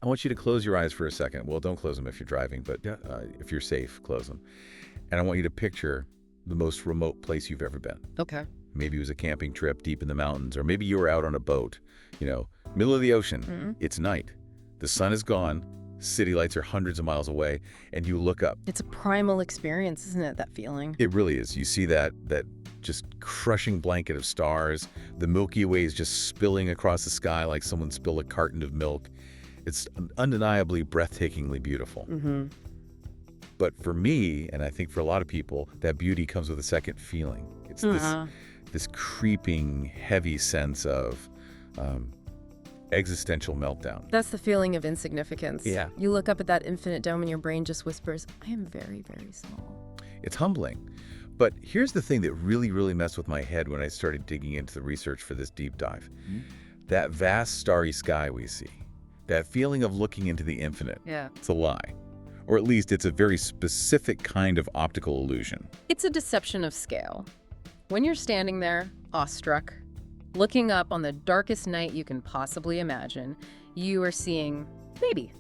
I want you to close your eyes for a second. Well, don't close them if you're driving, but if you're safe, close them. And I want you to picture the most remote place you've ever been. Okay. Maybe it was a camping trip deep in the mountains, or maybe you were out on a boat, middle of the ocean. It's night. The sun is gone. City lights are hundreds of miles away, and you look up. It's a primal experience, isn't it, that feeling? It really is. You see that just crushing blanket of stars. The Milky Way is just spilling across the sky like someone spilled a carton of milk. It's undeniably breathtakingly beautiful. But for me, and I think for a lot of people, that beauty comes with a second feeling. It's this creeping, heavy sense of existential meltdown. That's the feeling of insignificance. Yeah. You look up at that infinite dome and your brain just whispers, I am very, very small. It's humbling. But here's the thing that really, really messed with my head when I started digging into the research for this deep dive. That vast starry sky we see, that feeling of looking into the infinite, it's a lie. Or at least it's a very specific kind of optical illusion. It's a deception of scale. When you're standing there, awestruck, looking up on the darkest night you can possibly imagine, you are seeing maybe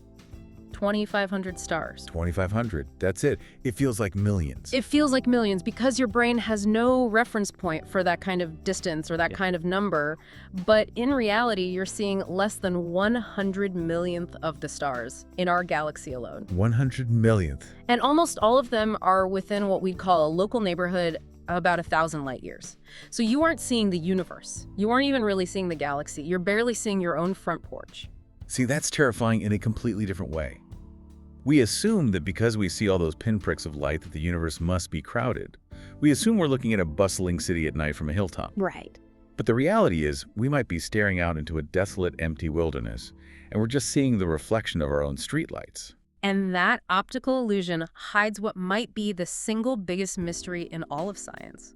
2,500 stars. 2,500, that's it. It feels like millions. It feels like millions because your brain has no reference point for that kind of distance or that kind of number. But in reality, you're seeing less than 100 millionth of the stars in our galaxy alone. 100 millionth. And almost all of them are within what we'd call a local neighborhood about 1,000 light years. So you aren't seeing the universe. You aren't even really seeing the galaxy. You're barely seeing your own front porch. See, that's terrifying in a completely different way. We assume that because we see all those pinpricks of light that the universe must be crowded. We assume we're looking at a bustling city at night from a hilltop. Right. But the reality is, we might be staring out into a desolate, empty wilderness, and we're just seeing the reflection of our own streetlights. And that optical illusion hides what might be the single biggest mystery in all of science.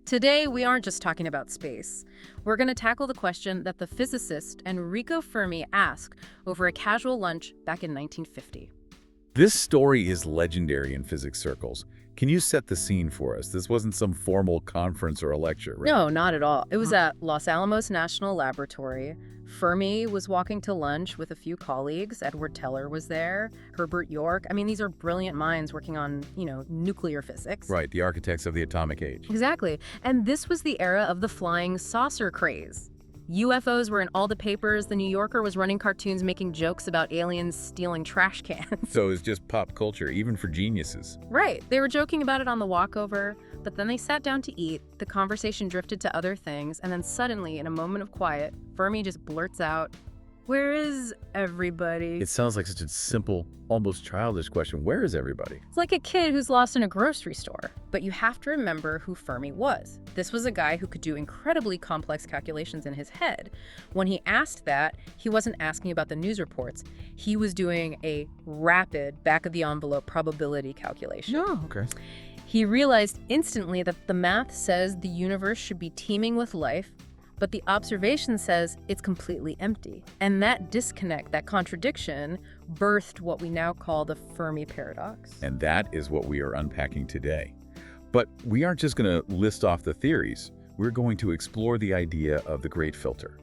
Today, we aren't just talking about space. We're going to tackle the question that the physicist Enrico Fermi asked over a casual lunch back in 1950. This story is legendary in physics circles. Can you set the scene for us? This wasn't some formal conference or a lecture, right? No, not at all. It was at Los Alamos National Laboratory. Fermi was walking to lunch with a few colleagues. Edward Teller was there, Herbert York. I mean, these are brilliant minds working on, nuclear physics. Right, the architects of the atomic age. Exactly. And this was the era of the flying saucer craze. UFOs were in all the papers. The New Yorker was running cartoons making jokes about aliens stealing trash cans. So it's just pop culture, even for geniuses. Right. They were joking about it on the walkover, but then they sat down to eat. The conversation drifted to other things, and then suddenly, in a moment of quiet, Fermi just blurts out, "Where is everybody?" It sounds like such a simple, almost childish question. Where is everybody? It's like a kid who's lost in a grocery store. But you have to remember who Fermi was. This was a guy who could do incredibly complex calculations in his head. When he asked that, he wasn't asking about the news reports. He was doing a rapid, back-of-the-envelope probability calculation. Oh, okay. He realized instantly that the math says the universe should be teeming with life, but the observation says it's completely empty. And that disconnect, that contradiction, birthed what we now call the Fermi Paradox. And that is what we are unpacking today. But we aren't just going to list off the theories. We're going to explore the idea of the Great Filter.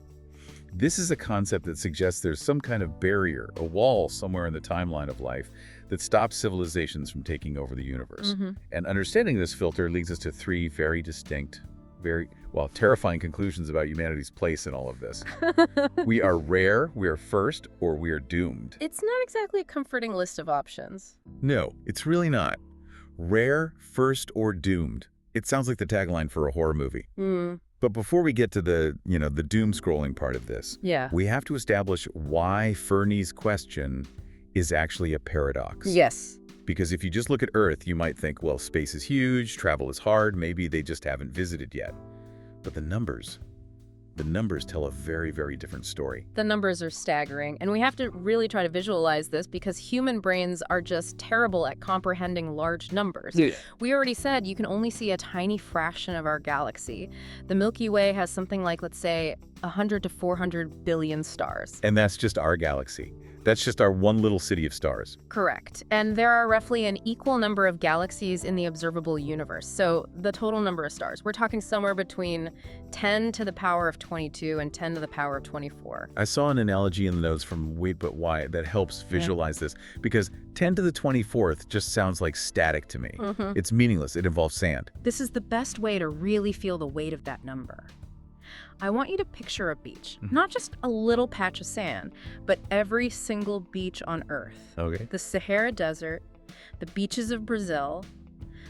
This is a concept that suggests there's some kind of barrier, a wall somewhere in the timeline of life that stops civilizations from taking over the universe. And understanding this filter leads us to three very distinct, terrifying conclusions about humanity's place in all of this. We are rare, we are first, or we are doomed. It's not exactly a comforting list of options. No, it's really not. Rare, first, or doomed. It sounds like the tagline for a horror movie. But before we get to the doom scrolling part of this, we have to establish why Fermi's question is actually a paradox. Yes. Because if you just look at Earth, you might think, well, space is huge, travel is hard, maybe they just haven't visited yet. But the numbers tell a very, very different story. The numbers are staggering, and we have to really try to visualize this because human brains are just terrible at comprehending large numbers. Yeah. We already said you can only see a tiny fraction of our galaxy. The Milky Way has something like, let's say, 100 to 400 billion stars. And that's just our galaxy. That's just our one little city of stars. Correct. And there are roughly an equal number of galaxies in the observable universe. So the total number of stars, we're talking somewhere between 10 to the power of 22 and 10 to the power of 24. I saw an analogy in the notes from Wait But Why that helps visualize this, because 10 to the 24th just sounds like static to me. It's meaningless. It involves sand. This is the best way to really feel the weight of that number. I want you to picture a beach, not just a little patch of sand, but every single beach on Earth. Okay. The Sahara Desert, the beaches of Brazil,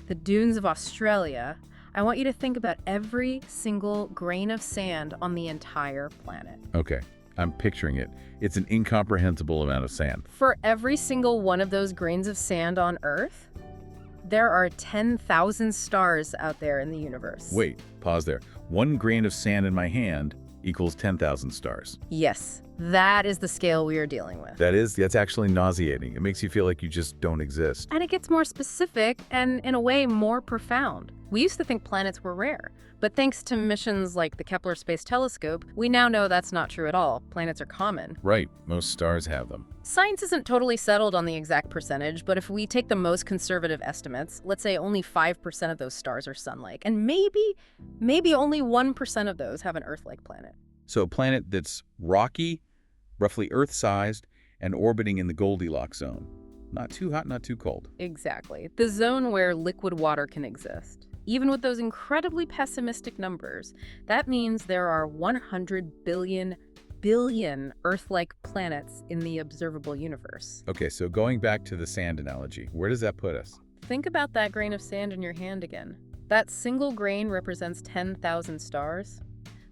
the dunes of Australia. I want you to think about every single grain of sand on the entire planet. Okay. I'm picturing it. It's an incomprehensible amount of sand. For every single one of those grains of sand on Earth, there are 10,000 stars out there in the universe. Wait, pause there. 1 grain of sand in my hand equals 10,000 stars. Yes, that is the scale we are dealing with. That's actually nauseating. It makes you feel like you just don't exist. And it gets more specific and, in a way, more profound. We used to think planets were rare, but thanks to missions like the Kepler Space Telescope, we now know that's not true at all. Planets are common. Right, most stars have them. Science isn't totally settled on the exact percentage, but if we take the most conservative estimates, let's say only 5% of those stars are sun-like, and maybe only 1% of those have an Earth-like planet. So a planet that's rocky, roughly Earth-sized, and orbiting in the Goldilocks zone. Not too hot, not too cold. Exactly. The zone where liquid water can exist. Even with those incredibly pessimistic numbers, that means there are 100 billion Earth-like planets in the observable universe. Okay, so going back to the sand analogy, where does that put us? Think about that grain of sand in your hand again. That single grain represents 10,000 stars.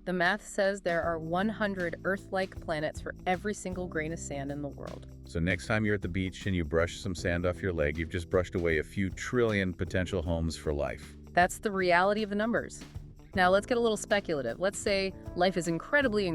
The math says there are 100 Earth-like planets for every single grain of sand in the world. So next time you're at the beach and you brush some sand off your leg, you've just brushed away a few trillion potential homes for life. That's the reality of the numbers. Now let's get a little speculative. Let's say life is incredibly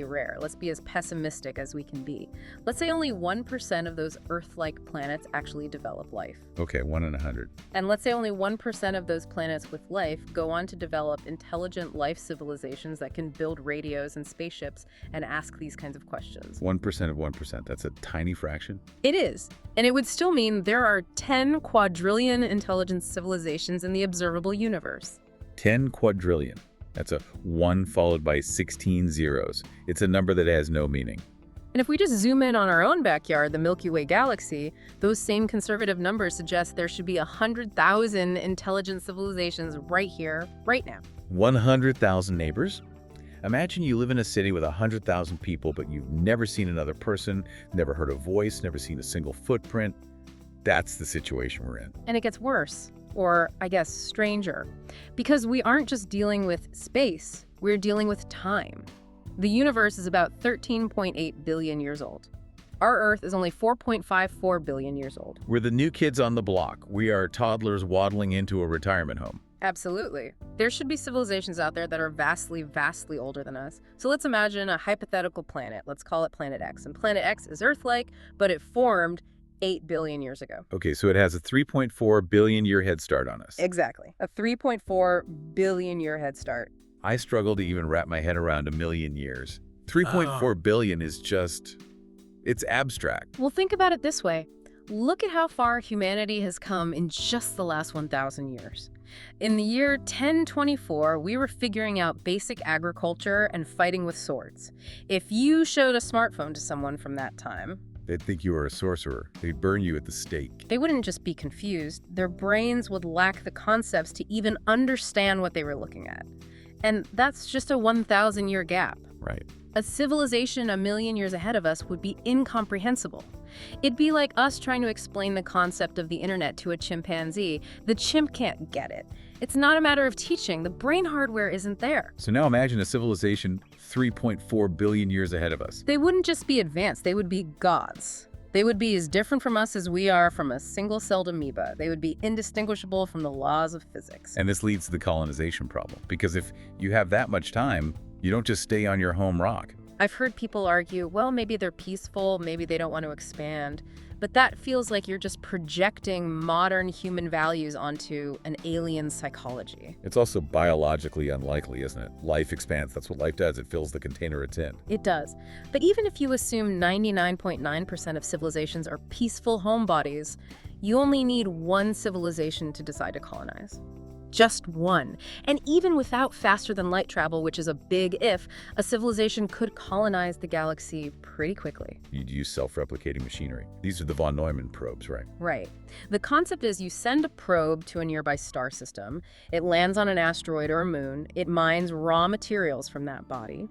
rare. Let's be as pessimistic as we can be. Let's say only 1% of those Earth-like planets actually develop life. Okay, 1 in 100. And let's say only 1% of those planets with life go on to develop intelligent life civilizations that can build radios and spaceships and ask these kinds of questions. 1% of 1%, that's a tiny fraction. It is. And it would still mean there are 10 quadrillion intelligent civilizations in the observable universe. 10 quadrillion. That's a 1 followed by 16 zeros. It's a number that has no meaning. And if we just zoom in on our own backyard, the Milky Way galaxy, those same conservative numbers suggest there should be 100,000 intelligent civilizations right here, right now. 100,000 neighbors? Imagine you live in a city with 100,000 people, but you've never seen another person, never heard a voice, never seen a single footprint. That's the situation we're in. And it gets worse. Or, I guess, stranger. Because we aren't just dealing with space, we're dealing with time. The universe is about 13.8 billion years old. Our Earth is only 4.54 billion years old. We're the new kids on the block. We are toddlers waddling into a retirement home. Absolutely. There should be civilizations out there that are vastly older than us. So let's imagine a hypothetical planet. Let's call it Planet X. And Planet X is Earth-like, but it formed 8 billion years ago. Okay, so it has a 3.4 billion year head start on us. Exactly. A 3.4 billion year head start. I struggle to even wrap my head around a million years. 3.4 billion is just, it's abstract. Well, think about it this way. Look at how far humanity has come in just the last 1,000 years. In the year 1024, we were figuring out basic agriculture and fighting with swords. If you showed a smartphone to someone from that time, They'd think you were a sorcerer. They'd burn you at the stake. they wouldn't just be confused. Their brains would lack the concepts to even understand what they were looking at. And that's just a 1,000-year gap. Right. A civilization a million years ahead of us would be incomprehensible. It'd be like us trying to explain the concept of the internet to a chimpanzee. The chimp can't get it. It's not a matter of teaching. The brain hardware isn't there. So now imagine a civilization 3.4 billion years ahead of us. They wouldn't just be advanced, they would be gods. They would be as different from us as we are from a single-celled amoeba. They would be indistinguishable from the laws of physics. And this leads to the colonization problem. Because if you have that much time, you don't just stay on your home rock. I've heard people argue, well, maybe they're peaceful, maybe they don't want to expand. but that feels like you're just projecting modern human values onto an alien psychology. It's also biologically unlikely, isn't it? Life expands. That's what life does. It fills the container it's in. It does. But even if you assume 99.9% of civilizations are peaceful homebodies, you only need one civilization to decide to colonize. Just one. And even without faster-than-light travel, which is a big if, a civilization could colonize the galaxy pretty quickly. You'd use self-replicating machinery. These are the von Neumann probes, right? Right. The concept is you send a probe to a nearby star system, it lands on an asteroid or a moon, it mines raw materials from that body.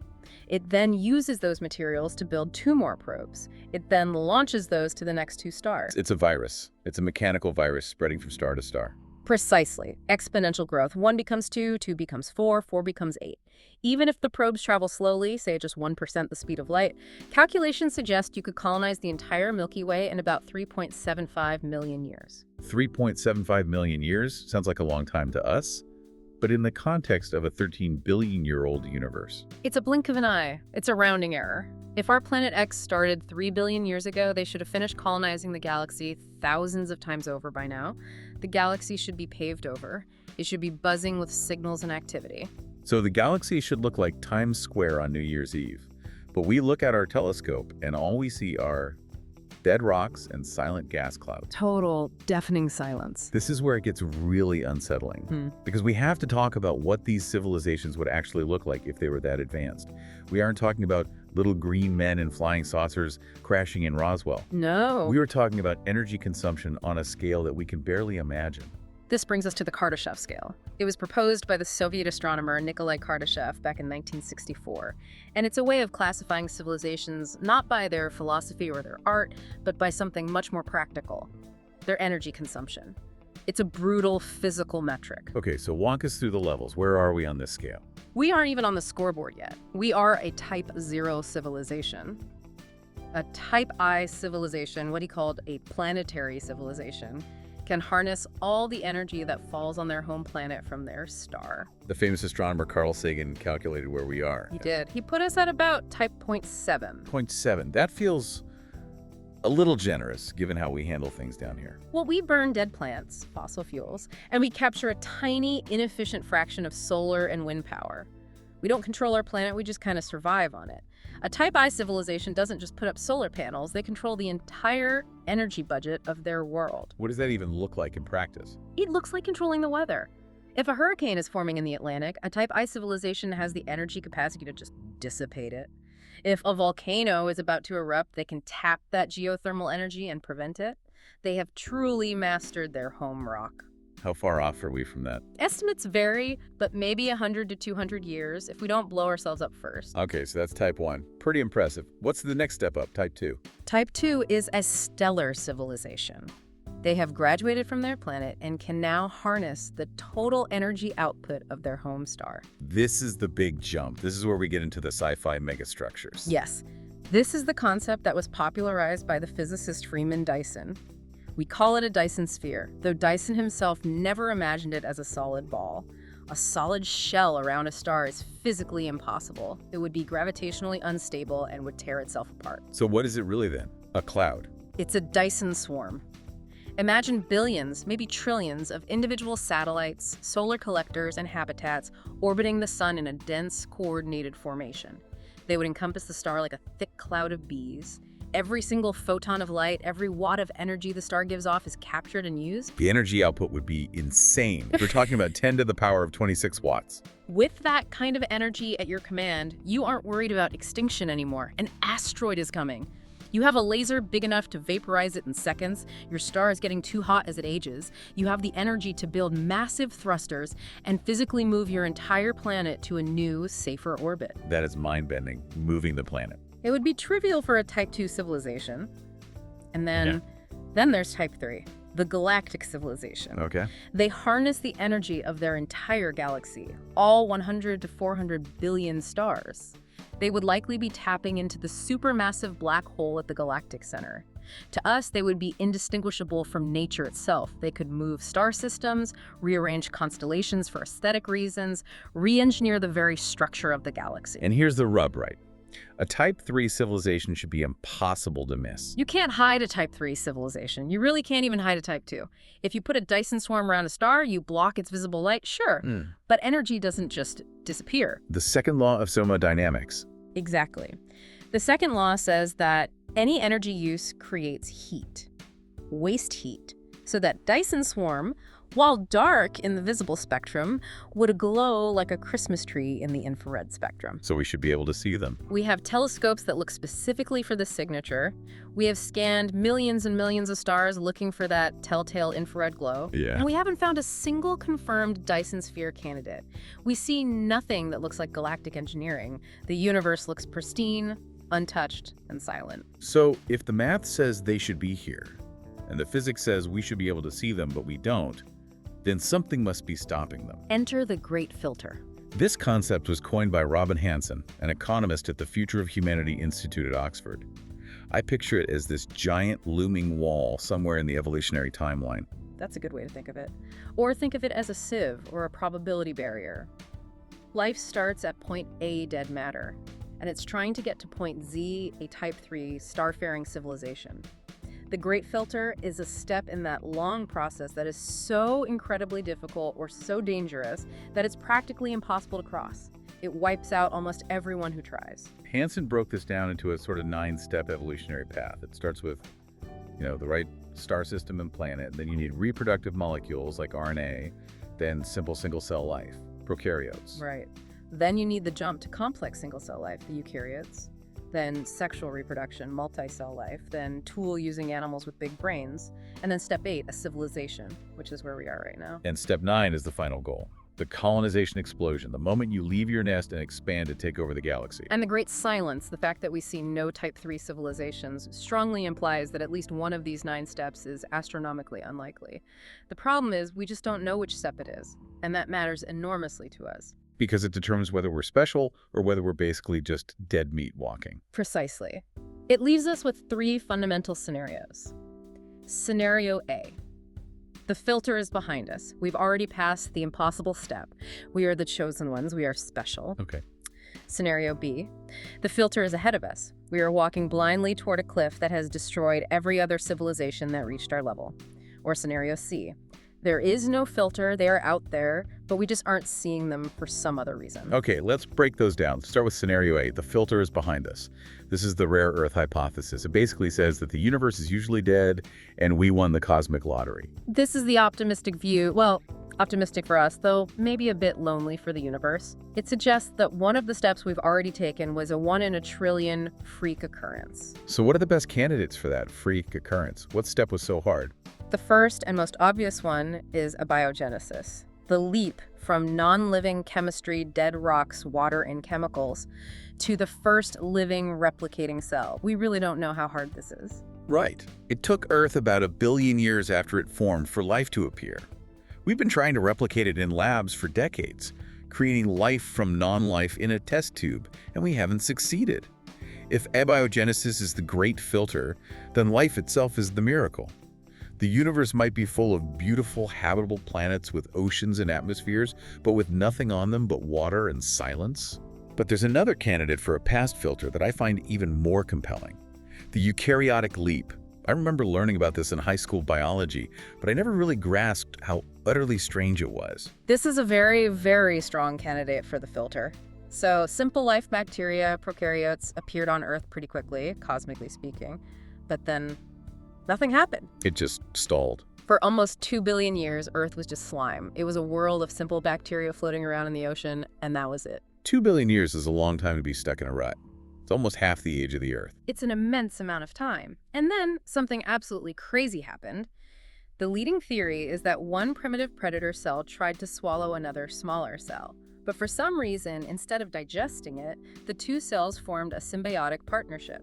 It then uses those materials to build 2 more probes. It then launches those to the next 2 stars. It's a virus. It's a mechanical virus spreading from star to star. Precisely. Exponential growth. 1 becomes 2, 2 becomes 4, 4 becomes 8. Even if the probes travel slowly, say at just 1% the speed of light, calculations suggest you could colonize the entire Milky Way in about 3.75 million years. 3.75 million years sounds like a long time to us, but in the context of a 13-billion-year-old universe. It's a blink of an eye. It's a rounding error. If our planet X started 3 billion years ago, they should have finished colonizing the galaxy thousands of times over by now. The galaxy should be paved over. It should be buzzing with signals and activity. So the galaxy should look like Times Square on New Year's Eve. But we look at our telescope and all we see are dead rocks and silent gas clouds. Total, deafening silence. This is where it gets really unsettling, because we have to talk about what these civilizations would actually look like if they were that advanced. We aren't talking about little green men in flying saucers crashing in Roswell. No. We were talking about energy consumption on a scale that we can barely imagine. This brings us to the Kardashev scale. It was proposed by the Soviet astronomer Nikolai Kardashev back in 1964, and it's a way of classifying civilizations not by their philosophy or their art, but by something much more practical, their energy consumption. It's a brutal physical metric. Okay, so walk us through the levels. Where are we on this scale? We aren't even on the scoreboard yet. We are a Type 0 civilization. A Type I civilization, what he called a planetary civilization, can harness all the energy that falls on their home planet from their star. The famous astronomer Carl Sagan calculated where we are. He did. He put us at about Type 0.7. 0.7. That feels a little generous, given how we handle things down here. Well, we burn dead plants, fossil fuels, and we capture a tiny, inefficient fraction of solar and wind power. We don't control our planet, we just kind of survive on it. A Type I civilization doesn't just put up solar panels, they control the entire energy budget of their world. What does that even look like in practice? It looks like controlling the weather. If a hurricane is forming in the Atlantic, a Type I civilization has the energy capacity to just dissipate it. If a volcano is about to erupt, they can tap that geothermal energy and prevent it. They have truly mastered their home rock. How far off are we from that? Estimates vary, but maybe 100 to 200 years if we don't blow ourselves up first. Okay, so that's Type 1. Pretty impressive. What's the next step up, Type 2? Type 2 is a stellar civilization. They have graduated from their planet and can now harness the total energy output of their home star. This is the big jump. This is where we get into the sci-fi megastructures. Yes, this is the concept that was popularized by the physicist Freeman Dyson. We call it a Dyson sphere, though Dyson himself never imagined it as a solid ball. A solid shell around a star is physically impossible. It would be gravitationally unstable and would tear itself apart. So what is it really then? A cloud? It's a Dyson swarm. Imagine billions, maybe trillions, of individual satellites, solar collectors, and habitats orbiting the sun in a dense, coordinated formation. They would encompass the star like a thick cloud of bees. Every single photon of light, every watt of energy the star gives off is captured and used. The energy output would be insane. We're talking about 10 to the power of 26 watts. With that kind of energy at your command, you aren't worried about extinction anymore. An asteroid is coming. You have a laser big enough to vaporize it in seconds. Your star is getting too hot as it ages. You have the energy to build massive thrusters and physically move your entire planet to a new, safer orbit. That is mind-bending, moving the planet. It would be trivial for a Type 2 civilization. And then there's Type 3, the galactic civilization. Okay. They harness the energy of their entire galaxy, all 100 to 400 billion stars. They would likely be tapping into the supermassive black hole at the galactic center. To us, they would be indistinguishable from nature itself. They could move star systems, rearrange constellations for aesthetic reasons, re-engineer the very structure of the galaxy. And here's the rub, right? A Type 3 civilization should be impossible to miss. You can't hide a Type 3 civilization. You really can't even hide a Type 2. If you put a Dyson swarm around a star, you block its visible light, sure. But energy doesn't just disappear. The second law of thermodynamics. Exactly. The second law says that any energy use creates heat, waste heat, so that Dyson swarm, while dark in the visible spectrum, would glow like a Christmas tree in the infrared spectrum. So we should be able to see them. We have telescopes that look specifically for this signature. We have scanned millions and millions of stars looking for that telltale infrared glow. Yeah. And we haven't found a single confirmed Dyson sphere candidate. We see nothing that looks like galactic engineering. The universe looks pristine, untouched, and silent. So if the math says they should be here, and the physics says we should be able to see them, but we don't, then something must be stopping them. Enter the Great Filter. This concept was coined by Robin Hanson, an economist at the Future of Humanity Institute at Oxford. I picture it as this giant looming wall somewhere in the evolutionary timeline. That's a good way to think of it. Or think of it as a sieve or a probability barrier. Life starts at point A, dead matter, and it's trying to get to point Z, a Type 3 starfaring civilization. The Great Filter is a step in that long process that is so incredibly difficult or so dangerous that it's practically impossible to cross. It wipes out almost everyone who tries. Hansen broke this down into a sort of 9-step evolutionary path. It starts with, the right star system and planet. Then you need reproductive molecules like RNA, then simple single-cell life, prokaryotes. Right. Then you need the jump to complex single-cell life, the eukaryotes. Then sexual reproduction, multi-cell life, then tool-using animals with big brains, and then step 8, a civilization, which is where we are right now. And step 9 is the final goal, the colonization explosion, the moment you leave your nest and expand to take over the galaxy. And the great silence, the fact that we see no Type 3 civilizations, strongly implies that at least one of these 9 steps is astronomically unlikely. The problem is we just don't know which step it is, and that matters enormously to us. Because it determines whether we're special or whether we're basically just dead meat walking. Precisely. It leaves us with 3 fundamental scenarios. Scenario A. The filter is behind us. We've already passed the impossible step. We are the chosen ones. We are special. Okay. Scenario B. The filter is ahead of us. We are walking blindly toward a cliff that has destroyed every other civilization that reached our level. Or scenario C. There is no filter, they are out there, but we just aren't seeing them for some other reason. Okay, let's break those down. Start with scenario A, the filter is behind us. This is the rare Earth hypothesis. It basically says that the universe is usually dead and we won the cosmic lottery. This is the optimistic view. Well, optimistic for us, though maybe a bit lonely for the universe. It suggests that one of the steps we've already taken was a 1 in a trillion freak occurrence. So what are the best candidates for that freak occurrence? What step was so hard? The first and most obvious one is abiogenesis, the leap from non-living chemistry, dead rocks, water, and chemicals, to the first living replicating cell. We really don't know how hard this is. Right. It took Earth about 1 billion years after it formed for life to appear. We've been trying to replicate it in labs for decades, creating life from non-life in a test tube, and we haven't succeeded. If abiogenesis is the great filter, then life itself is the miracle. The universe might be full of beautiful, habitable planets with oceans and atmospheres, but with nothing on them but water and silence. But there's another candidate for a past filter that I find even more compelling. The eukaryotic leap. I remember learning about this in high school biology, but I never really grasped how utterly strange it was. This is a very, very strong candidate for the filter. So simple life bacteria, prokaryotes, appeared on Earth pretty quickly, cosmically speaking, but then nothing happened. It just stalled. For almost 2 billion years, Earth was just slime. It was a world of simple bacteria floating around in the ocean, and that was it. 2 billion years is a long time to be stuck in a rut. It's almost half the age of the Earth. It's an immense amount of time. And then something absolutely crazy happened. The leading theory is that one primitive predator cell tried to swallow another smaller cell. But for some reason, instead of digesting it, the 2 cells formed a symbiotic partnership.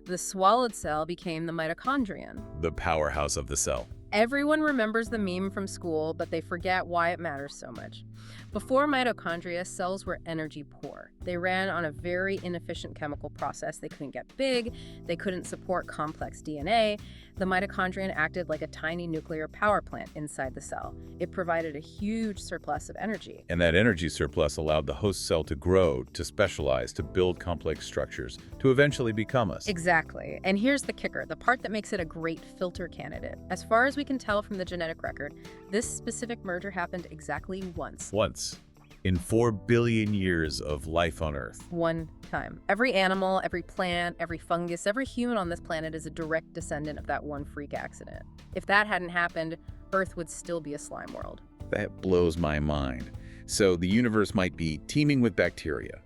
The swallowed cell became the mitochondrion. The powerhouse of the cell. Everyone remembers the meme from school, but they forget why it matters so much. Before mitochondria, cells were energy poor. They ran on a very inefficient chemical process. They couldn't get big, they couldn't support complex DNA. The mitochondrion acted like a tiny nuclear power plant inside the cell. It provided a huge surplus of energy. And that energy surplus allowed the host cell to grow, to specialize, to build complex structures, to eventually become us. Exactly. And here's the kicker, the part that makes it a great filter candidate. As far as we can tell from the genetic record, this specific merger happened exactly once. Once. In 4 billion years of life on Earth. One time. Every animal, every plant, every fungus, every human on this planet is a direct descendant of that one freak accident. If that hadn't happened, Earth would still be a slime world. That blows my mind. So the universe might be teeming with bacteria.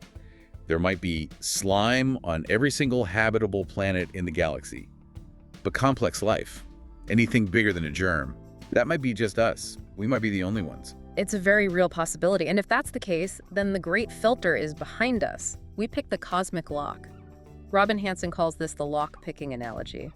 There might be slime on every single habitable planet in the galaxy. But complex life, anything bigger than a germ, that might be just us. We might be the only ones. It's a very real possibility, and if that's the case, then the great filter is behind us. We picked the cosmic lock. Robin Hanson calls this the lock-picking analogy.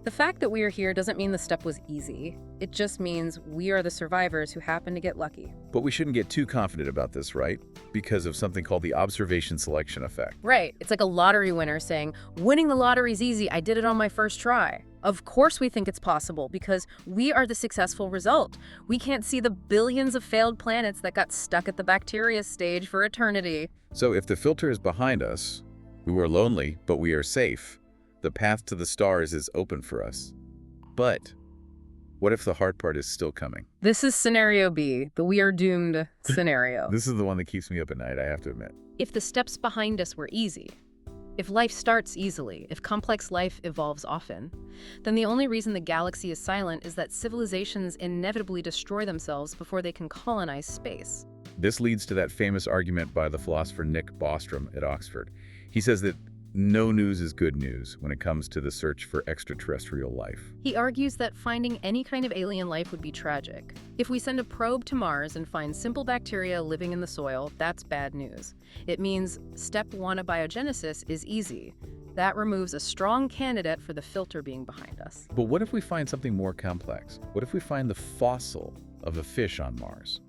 The fact that we are here doesn't mean the step was easy. It just means we are the survivors who happen to get lucky. But we shouldn't get too confident about this, right? Because of something called the observation selection effect. Right. It's like a lottery winner saying, winning the lottery's easy, I did it on my first try. Of course we think it's possible because we are the successful result. We can't see the billions of failed planets that got stuck at the bacteria stage for eternity. So if the filter is behind us, we are lonely, but we are safe. The path to the stars is open for us. But what if the hard part is still coming? This is scenario B, the we are doomed scenario. This is the one that keeps me up at night, I have to admit. If the steps behind us were easy, if life starts easily, if complex life evolves often, then the only reason the galaxy is silent is that civilizations inevitably destroy themselves before they can colonize space. This leads to that famous argument by the philosopher Nick Bostrom at Oxford. He says that no news is good news when it comes to the search for extraterrestrial life. He argues that finding any kind of alien life would be tragic. If we send a probe to Mars and find simple bacteria living in the soil, that's bad news. It means step one of biogenesis is easy. That removes a strong candidate for the filter being behind us. But what if we find something more complex? What if we find the fossil of a fish on Mars?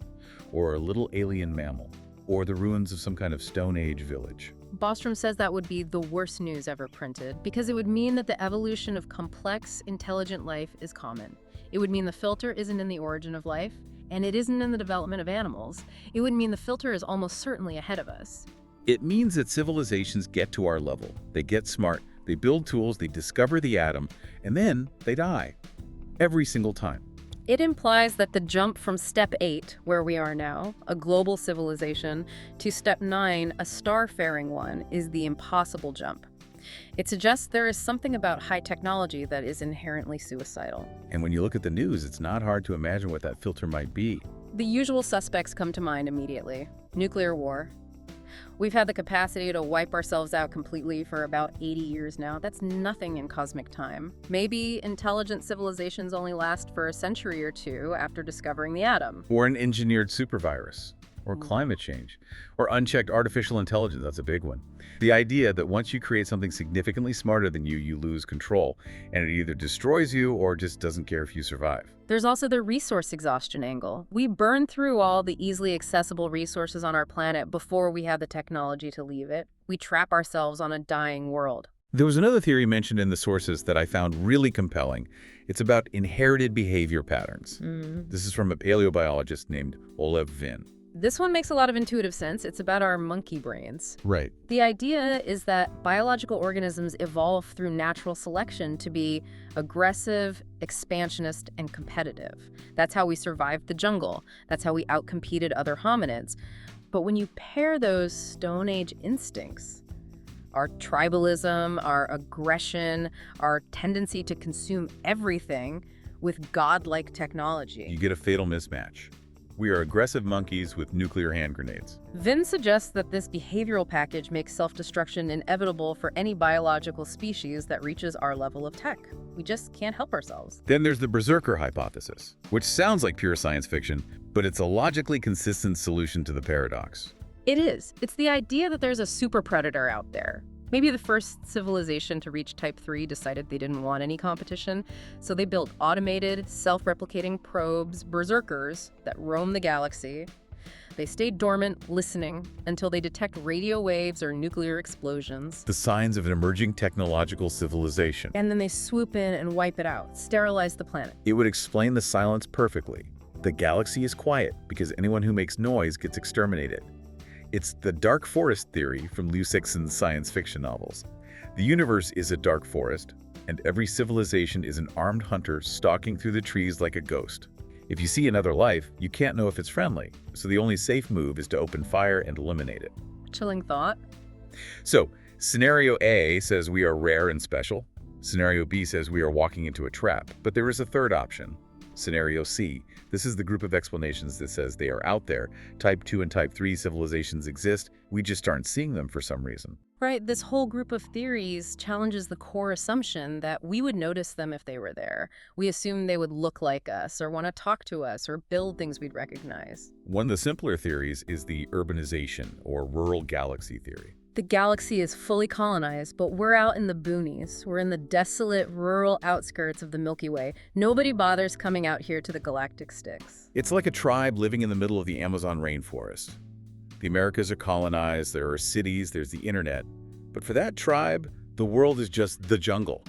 Or a little alien mammal? Or the ruins of some kind of Stone Age village? Bostrom says that would be the worst news ever printed because it would mean that the evolution of complex, intelligent life is common. It would mean the filter isn't in the origin of life, and it isn't in the development of animals. It would mean the filter is almost certainly ahead of us. It means that civilizations get to our level. They get smart, they build tools, they discover the atom, and then they die. Every single time. It implies that the jump from step 8, where we are now, a global civilization, to step 9, a star-faring one, is the impossible jump. It suggests there is something about high technology that is inherently suicidal. And when you look at the news, it's not hard to imagine what that filter might be. The usual suspects come to mind immediately. Nuclear war. We've had the capacity to wipe ourselves out completely for about 80 years now. That's nothing in cosmic time. Maybe intelligent civilizations only last for a century or two after discovering the atom. Or an engineered supervirus. Or climate change. Or unchecked artificial intelligence, that's a big one. The idea that once you create something significantly smarter than you lose control, and it either destroys you or just doesn't care if you survive. There's also the resource exhaustion angle. We burn through all the easily accessible resources on our planet before we have the technology to leave it. We trap ourselves on a dying world. There was another theory mentioned in the sources that I found really compelling. It's about inherited behavior patterns. This is from a paleobiologist named Olev Vin. This one makes a lot of intuitive sense. It's about our monkey brains. Right. The idea is that biological organisms evolve through natural selection to be aggressive, expansionist, and competitive. That's how we survived the jungle. That's how we outcompeted other hominids. But when you pair those Stone Age instincts, our tribalism, our aggression, our tendency to consume everything with godlike technology, You get a fatal mismatch. We are aggressive monkeys with nuclear hand grenades. Vin suggests that this behavioral package makes self-destruction inevitable for any biological species that reaches our level of tech. We just can't help ourselves. Then there's the berserker hypothesis, which sounds like pure science fiction, but it's a logically consistent solution to the paradox. It is. It's the idea that there's a super predator out there. Maybe the first civilization to reach Type 3 decided they didn't want any competition, so they built automated, self-replicating probes, berserkers, that roam the galaxy. They stayed dormant, listening, until they detect radio waves or nuclear explosions. The signs of an emerging technological civilization. And then they swoop in and wipe it out, sterilize the planet. It would explain the silence perfectly. The galaxy is quiet because anyone who makes noise gets exterminated. It's the dark forest theory from Liu Cixin's science fiction novels. The universe is a dark forest, and every civilization is an armed hunter stalking through the trees like a ghost. If you see another life, you can't know if it's friendly, so the only safe move is to open fire and eliminate it. Chilling thought. So, scenario A says we are rare and special. Scenario B says we are walking into a trap, but there is a third option. Scenario C. This is the group of explanations that says they are out there. Type 2 and Type 3 civilizations exist. We just aren't seeing them for some reason. Right, this whole group of theories challenges the core assumption that we would notice them if they were there. We assume they would look like us, or want to talk to us, or build things we'd recognize. One of the simpler theories is the urbanization, or rural galaxy theory. The galaxy is fully colonized, but we're out in the boonies. We're in the desolate, rural outskirts of the Milky Way. Nobody bothers coming out here to the galactic sticks. It's like a tribe living in the middle of the Amazon rainforest. The Americas are colonized, there are cities, there's the internet. But for that tribe, the world is just the jungle.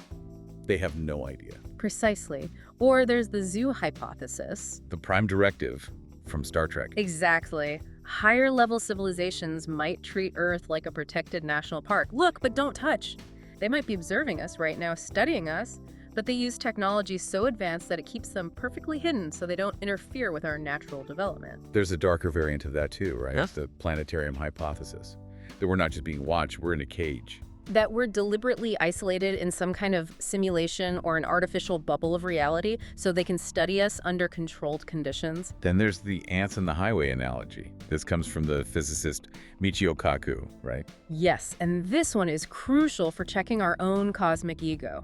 They have no idea. Precisely. Or there's the zoo hypothesis. The prime directive from Star Trek. Exactly. Higher-level civilizations might treat Earth like a protected national park. Look, but don't touch. They might be observing us right now, studying us, but they use technology so advanced that it keeps them perfectly hidden so they don't interfere with our natural development. There's a darker variant of that too, right? Yeah. The planetarium hypothesis. That we're not just being watched, we're in a cage. That we're deliberately isolated in some kind of simulation or an artificial bubble of reality so they can study us under controlled conditions. Then there's the ants on the highway analogy. This comes from the physicist Michio Kaku, right? Yes, and this one is crucial for checking our own cosmic ego.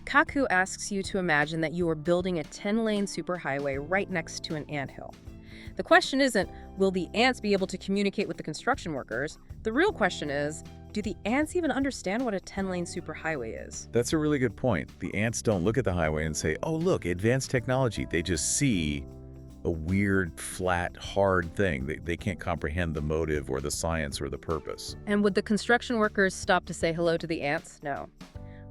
Kaku asks you to imagine that you are building a 10-lane superhighway right next to an anthill. The question isn't, will the ants be able to communicate with the construction workers? The real question is, do the ants even understand what a 10-lane superhighway is? That's a really good point. The ants don't look at the highway and say, oh, look, advanced technology. They just see a weird, flat, hard thing. They can't comprehend the motive or the science or the purpose. And would the construction workers stop to say hello to the ants? No.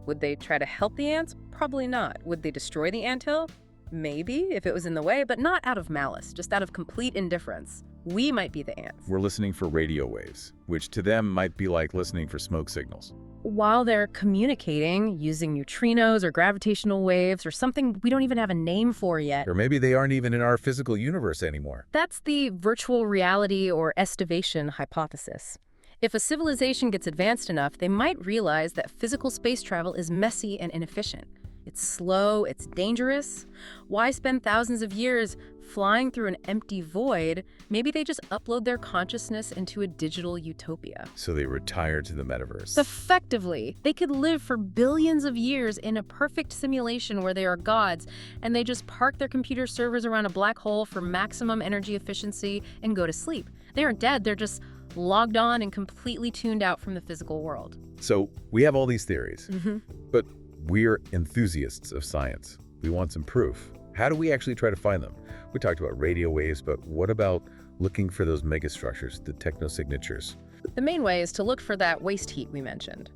Would they try to help the ants? Probably not. Would they destroy the anthill? Maybe, if it was in the way, but not out of malice, just out of complete indifference. We might be the ants. We're listening for radio waves, which to them might be like listening for smoke signals. While they're communicating using neutrinos or gravitational waves or something we don't even have a name for yet. Or maybe they aren't even in our physical universe anymore. That's the virtual reality or estivation hypothesis. If a civilization gets advanced enough, they might realize that physical space travel is messy and inefficient. It's slow, it's dangerous. Why spend thousands of years flying through an empty void? Maybe they just upload their consciousness into a digital utopia. So they retire to the metaverse. Effectively, they could live for billions of years in a perfect simulation where they are gods, and they just park their computer servers around a black hole for maximum energy efficiency and go to sleep. They aren't dead, they're just logged on and completely tuned out from the physical world. So we have all these theories, Mm-hmm. but we're enthusiasts of science. We want some proof. How do we actually try to find them? We talked about radio waves, but what about looking for those megastructures, the technosignatures? The main way is to look for that waste heat we mentioned.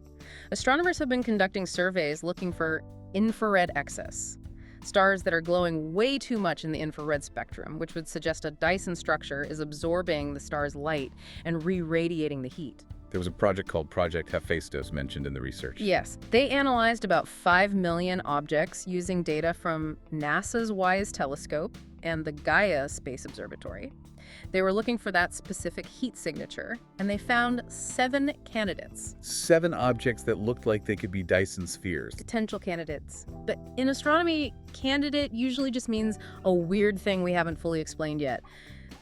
Astronomers have been conducting surveys looking for infrared excess, stars that are glowing way too much in the infrared spectrum, which would suggest a Dyson structure is absorbing the star's light and re-radiating the heat. There was a project called Project Hephaestus mentioned in the research. Yes, they analyzed about 5 million objects using data from NASA's WISE telescope and the Gaia Space Observatory. They were looking for that specific heat signature, and they found 7 candidates. 7 objects that looked like they could be Dyson spheres. Potential candidates. But in astronomy, candidate usually just means a weird thing we haven't fully explained yet.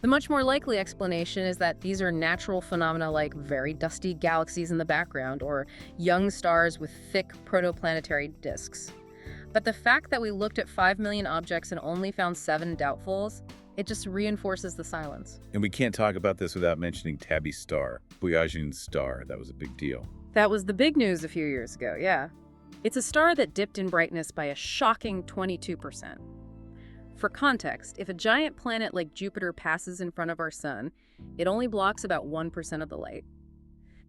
The much more likely explanation is that these are natural phenomena like very dusty galaxies in the background or young stars with thick protoplanetary disks. But the fact that we looked at 5 million objects and only found 7 doubtfuls, it just reinforces the silence. And we can't talk about this without mentioning Tabby's star, Boyajian's star. That was a big deal. That was the big news a few years ago, yeah. It's a star that dipped in brightness by a shocking 22%. For context, if a giant planet like Jupiter passes in front of our sun, it only blocks about 1% of the light.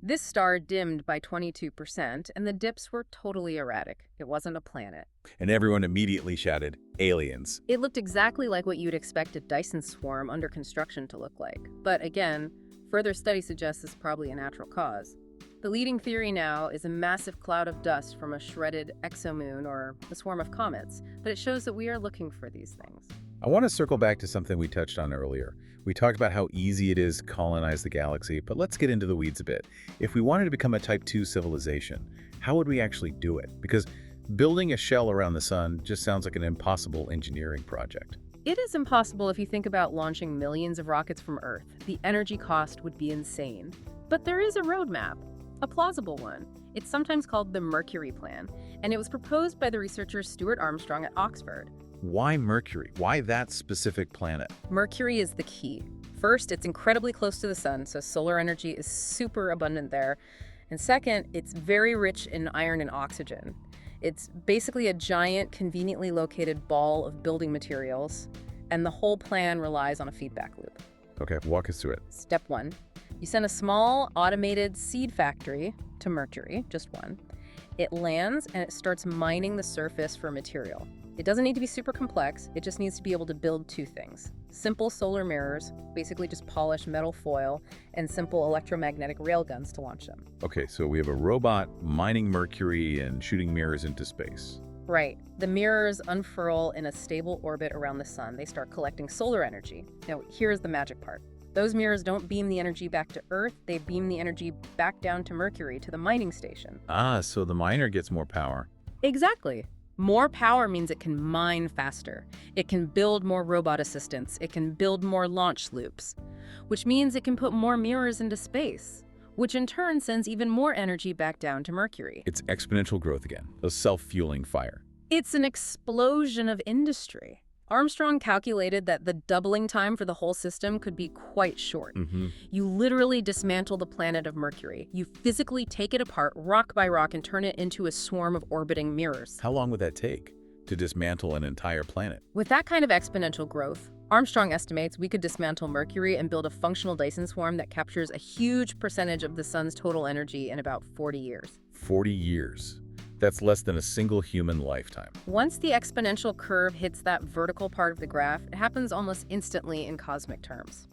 This star dimmed by 22%, and the dips were totally erratic. It wasn't a planet. And everyone immediately shouted, aliens. It looked exactly like what you'd expect a Dyson swarm under construction to look like. But again, further study suggests it's probably a natural cause. The leading theory now is a massive cloud of dust from a shredded exomoon or a swarm of comets, but it shows that we are looking for these things. I want to circle back to something we touched on earlier. We talked about how easy it is to colonize the galaxy, but let's get into the weeds a bit. If we wanted to become a Type 2 civilization, how would we actually do it? Because building a shell around the sun just sounds like an impossible engineering project. It is impossible if you think about launching millions of rockets from Earth. The energy cost would be insane. But there is a roadmap, a plausible one. It's sometimes called the Mercury Plan, and it was proposed by the researcher Stuart Armstrong at Oxford. Why Mercury? Why that specific planet? Mercury is the key. First, it's incredibly close to the sun, so solar energy is super abundant there. And second, it's very rich in iron and oxygen. It's basically a giant, conveniently located ball of building materials, and the whole plan relies on a feedback loop. Okay, walk us through it. Step 1. You send a small, automated seed factory to Mercury, just one. It lands, and it starts mining the surface for material. It doesn't need to be super complex, it just needs to be able to build two things. Simple solar mirrors, basically just polished metal foil, and simple electromagnetic railguns to launch them. Okay, so we have a robot mining Mercury and shooting mirrors into space. Right. The mirrors unfurl in a stable orbit around the sun. They start collecting solar energy. Now, here's the magic part. Those mirrors don't beam the energy back to Earth, they beam the energy back down to Mercury, to the mining station. Ah, so the miner gets more power. Exactly. More power means it can mine faster. It can build more robot assistants. It can build more launch loops, which means it can put more mirrors into space, which in turn sends even more energy back down to Mercury. It's exponential growth again, a self-fueling fire. It's an explosion of industry. Armstrong calculated that the doubling time for the whole system could be quite short. You literally dismantle the planet of Mercury. You physically take it apart rock by rock and turn it into a swarm of orbiting mirrors. How long would that take to dismantle an entire planet? With that kind of exponential growth, Armstrong estimates we could dismantle Mercury and build a functional Dyson swarm that captures a huge percentage of the sun's total energy in about 40 years. 40 years. That's less than a single human lifetime. Once the exponential curve hits that vertical part of the graph, it happens almost instantly in cosmic terms.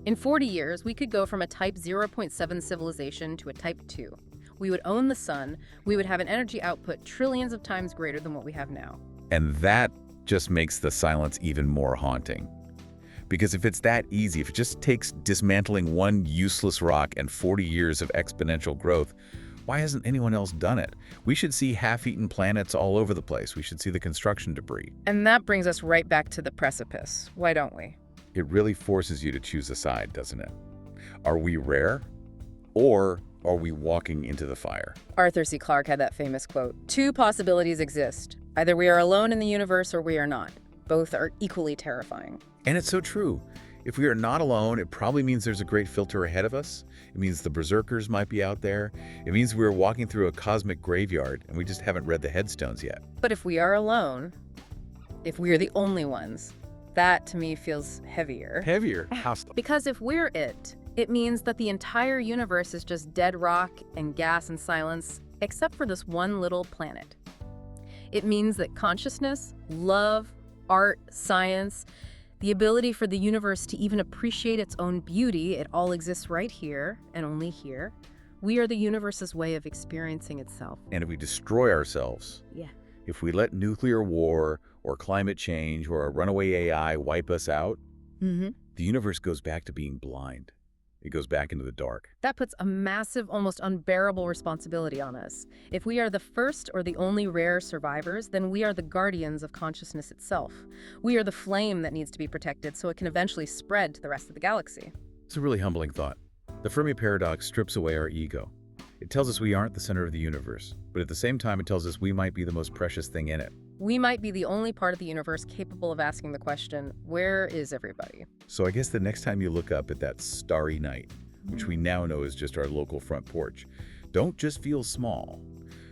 In 40 years, we could go from a Type 0.7 civilization to a Type 2. We would own the sun, we would have an energy output trillions of times greater than what we have now. And that just makes the silence even more haunting. Because if it's that easy, if it just takes dismantling one useless rock and 40 years of exponential growth, why hasn't anyone else done it? We should see half-eaten planets all over the place. We should see the construction debris. And that brings us right back to the precipice. Why don't we? It really forces you to choose a side, doesn't it? Are we rare? Or are we walking into the fire? Arthur C. Clarke had that famous quote, "Two possibilities exist. Either we are alone in the universe or we are not. Both are equally terrifying." And it's so true. If we are not alone, it probably means there's a great filter ahead of us. It means the berserkers might be out there. It means we're walking through a cosmic graveyard and we just haven't read the headstones yet. But if we are alone, if we are the only ones, that to me feels heavier. Heavier? How? Because if we're it, it means that the entire universe is just dead rock and gas and silence, except for this one little planet. It means that consciousness, love, art, science, the ability for the universe to even appreciate its own beauty, it all exists right here and only here. We are the universe's way of experiencing itself. And if we destroy ourselves, if we let nuclear war or climate change or a runaway AI wipe us out, the universe goes back to being blind. It goes back into the dark. That puts a massive, almost unbearable responsibility on us. If we are the first or the only rare survivors, then we are the guardians of consciousness itself. We are the flame that needs to be protected so it can eventually spread to the rest of the galaxy. It's a really humbling thought. The Fermi Paradox strips away our ego. It tells us we aren't the center of the universe, but at the same time it tells us we might be the most precious thing in it. We might be the only part of the universe capable of asking the question, where is everybody? So I guess the next time you look up at that starry night, which we now know is just our local front porch, Don't just feel small.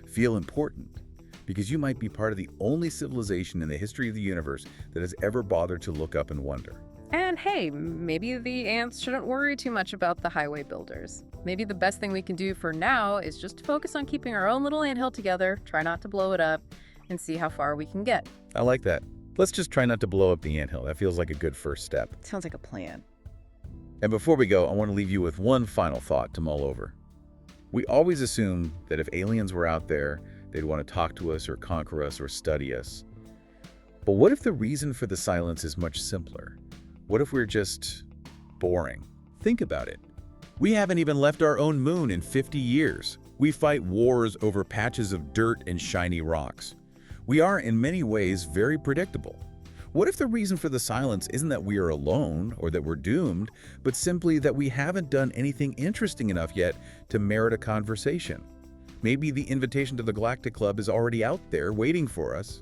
Feel important. Because you might be part of the only civilization in the history of the universe that has ever bothered to look up and wonder. And hey, maybe the ants shouldn't worry too much about the highway builders. Maybe the best thing we can do for now is just focus on keeping our own little anthill together, try not to blow it up, and see how far we can get. I like that. Let's just try not to blow up the anthill. That feels like a good first step. Sounds like a plan. And before we go, I want to leave you with one final thought to mull over. We always assume that if aliens were out there, they'd want to talk to us or conquer us or study us. But what if the reason for the silence is much simpler? What if we're just boring? Think about it. We haven't even left our own moon in 50 years. We fight wars over patches of dirt and shiny rocks. We are, in many ways, very predictable. What if the reason for the silence isn't that we are alone or that we're doomed, but simply that we haven't done anything interesting enough yet to merit a conversation? Maybe the invitation to the Galactic Club is already out there waiting for us.